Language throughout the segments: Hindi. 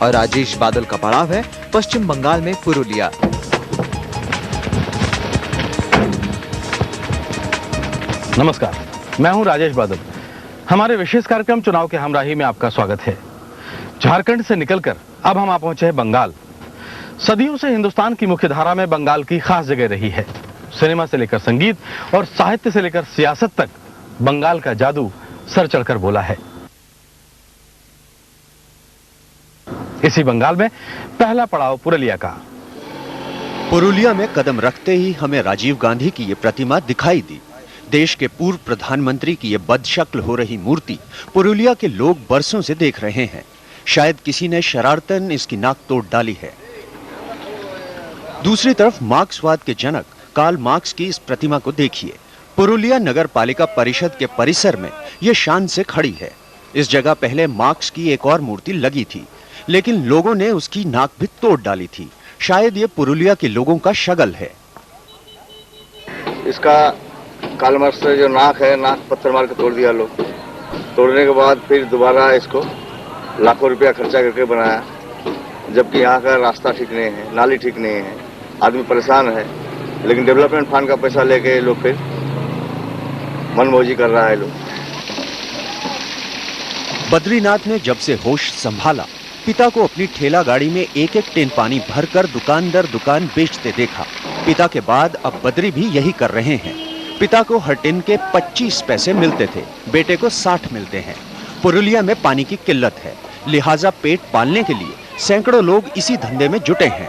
और राजेश बादल का पड़ाव है पश्चिम बंगाल में पुरुलिया। नमस्कार, मैं हूं राजेश बादल। हमारे विशेष कार्यक्रम चुनाव के हमराही में आपका स्वागत है। झारखंड से निकलकर अब हम आ पहुंचे हैं बंगाल। सदियों से हिंदुस्तान की मुख्यधारा में बंगाल की खास जगह रही है। सिनेमा से लेकर संगीत और साहित्य से लेकर सियासत तक बंगाल का जादू सर चढ़कर बोला है। इसी बंगाल में पहला पड़ाव पुरुलिया का। पुरुलिया में कदम रखते ही हमें राजीव गांधी की ये प्रतिमा दिखाई दी। देश के पूर्व प्रधानमंत्री की ये बदशक्ल हो रही मूर्ति पुरुलिया के लोग बरसों से देख रहे हैं। शायद किसी ने शरारतन इसकी नाक तोड़ डाली है। दूसरी तरफ मार्क्सवाद के जनक कार्ल मार्क्स की इस प्रतिमा को देखिए। पुरुलिया नगर पालिका परिषद के परिसर में ये शान से खड़ी है। इस जगह पहले मार्क्स की एक और मूर्ति लगी थी, लेकिन लोगों ने उसकी नाक भी तोड़ डाली थी। शायद ये पुरुलिया के लोगों का शगल है। इसका कार्ल मार्क्स से जो नाक है, नाक पत्थर मार के तोड़ दिया लोग। तोड़ने के बाद फिर दोबारा इसको लाखों रुपया खर्चा करके बनाया, जबकि यहाँ का रास्ता ठीक नहीं है, नाली ठीक नहीं है, आदमी परेशान है। लेकिन डेवलपमेंट फंड का पैसा लेके लोग फिर मनमौजी कर रहा है लोग। बद्रीनाथ ने जब से होश संभाला, पिता को अपनी ठेला गाड़ी में एक एक टिन पानी भरकर दुकान दर दुकान बेचते देखा। पिता के बाद अब बद्री भी यही कर रहे हैं। पिता को हर टिन के 25 पैसे मिलते थे, बेटे को 60 मिलते हैं। पुरुलिया में पानी की किल्लत है, लिहाजा पेट पालने के लिए सैकड़ों लोग इसी धंधे में जुटे हैं।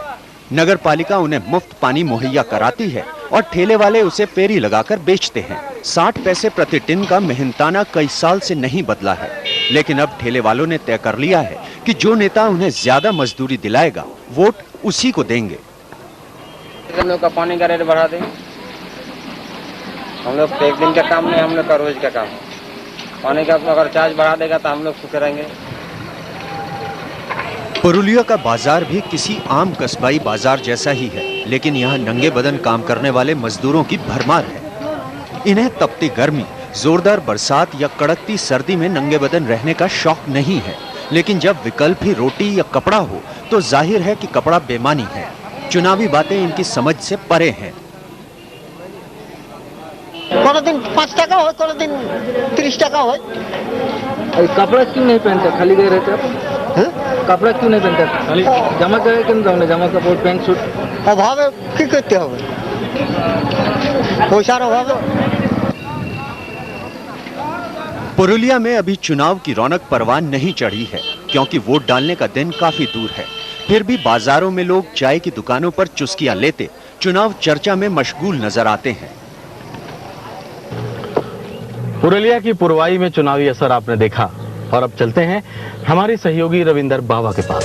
नगर पालिका उन्हें मुफ्त पानी मुहैया कराती है और ठेले वाले उसे पेरी लगाकर बेचते हैं। 60 पैसे प्रति टिन का मेहनताना कई साल से नहीं बदला है, लेकिन अब ठेले वालों ने तय कर लिया है कि जो नेता उन्हें ज्यादा मजदूरी दिलाएगा, वोट उसी को देंगे। हम लोग का पानी का रेट बढ़ा दें। हम लोग एक दिन का काम नहीं, हम लोग का रोज का काम। पानी का अगर चार्ज बढ़ा देगा तो हम लोग खुश रहेंगे। पुरुलिया का बाजार भी किसी आम कस्बाई बाजार जैसा ही है, लेकिन यहाँ नंगे बदन काम करने वाले मजदूरों की भरमार है। इन्हें तपती गर्मी, जोरदार बरसात या कड़कती सर्दी में नंगे बदन रहने का शौक नहीं है, लेकिन जब विकल्प ही रोटी या कपड़ा हो तो जाहिर है कि कपड़ा बेमानी है। चुनावी बातें इनकी समझ से परे हैं। कोनो दिन 5 टाका हो, कोनो दिन 30 टाका हो। कपड़ा क्यों नहीं पहनते, खाली गए रहते? कपड़ा क्यों नहीं पहनते, खाली जमा करे क्यों जाओ? जमा कपड़ पैंट सूट अभाव की करते हो, पैसा अभाव। पुरुलिया में अभी चुनाव की रौनक परवान नहीं चढ़ी है, क्योंकि वोट डालने का दिन काफी दूर है। फिर भी बाजारों में लोग चाय की दुकानों पर चुस्कियां लेते चुनाव चर्चा में मशगूल नजर आते हैं। पुरुलिया की पुरवाई में चुनावी असर आपने देखा, और अब चलते हैं हमारी सहयोगी रविंदर बावा के पास।